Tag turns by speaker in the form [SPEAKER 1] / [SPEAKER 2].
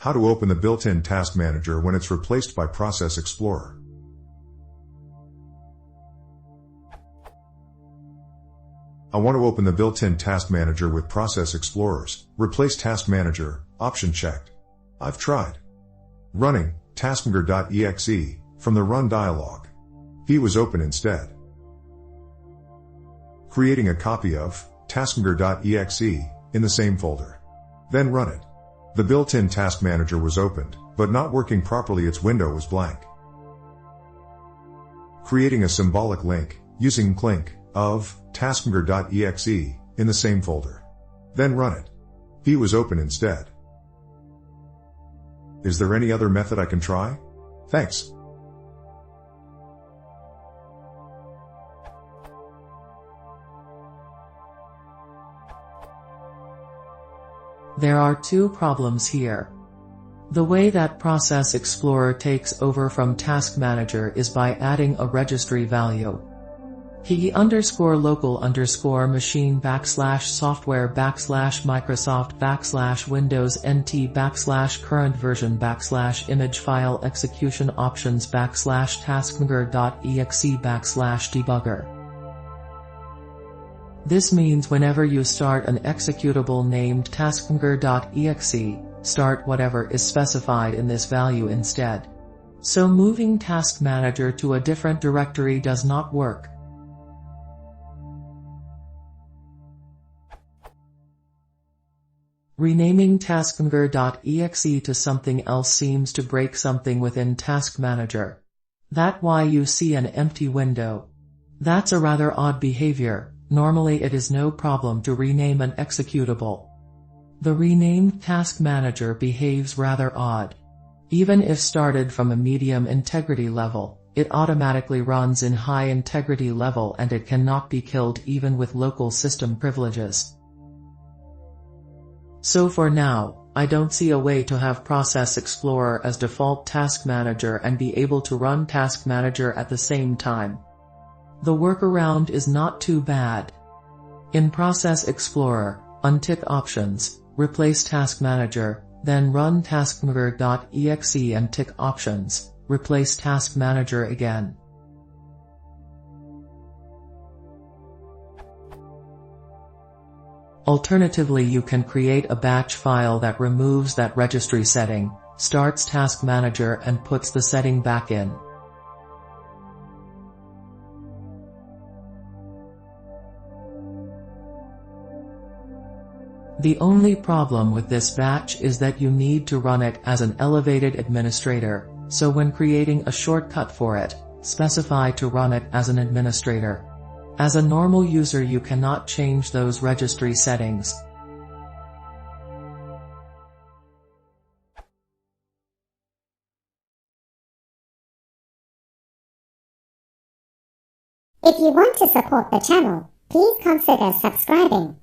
[SPEAKER 1] How to open the built-in Task Manager when it's replaced by Process Explorer. I want to open the built-in Task Manager with Process Explorers. Replace Task Manager, option checked. I've tried. Running taskmanager.exe from the Run dialog. He was open instead. Creating a copy of taskmanager.exe in the same folder. Then run it. The built-in Task Manager was opened, but not working properly. Its window was blank. Creating a symbolic link, using clink, of taskmanager.exe in the same folder. Then run it. He was open instead. Is there any other method I can try? Thanks.
[SPEAKER 2] There are two problems here. The way that Process Explorer takes over from Task Manager is by adding a registry value. he_local_machine/software/Microsoft/Windows NT/current version/image file execution options/taskmanager.exe/debugger. This means whenever you start an executable named taskmanager.exe, start whatever is specified in this value instead. So moving Task Manager to a different directory does not work. Renaming taskmanager.exe to something else seems to break something within Task Manager. That's why you see an empty window. That's a rather odd behavior. Normally it is no problem to rename an executable. The renamed Task Manager behaves rather odd. Even if started from a medium integrity level, it automatically runs in high integrity level and it cannot be killed even with local system privileges. So for now, I don't see a way to have Process Explorer as default Task Manager and be able to run Task Manager at the same time. The workaround is not too bad. In Process Explorer, untick Options, replace Task Manager, then run taskmanager.exe and tick Options, replace Task Manager again. Alternatively, you can create a batch file that removes that registry setting, starts Task Manager and puts the setting back in. The only problem with this batch is that you need to run it as an elevated administrator, so when creating a shortcut for it, specify to run it as an administrator. As a normal user you cannot change those registry settings.
[SPEAKER 3] If you want to support the channel, please consider subscribing.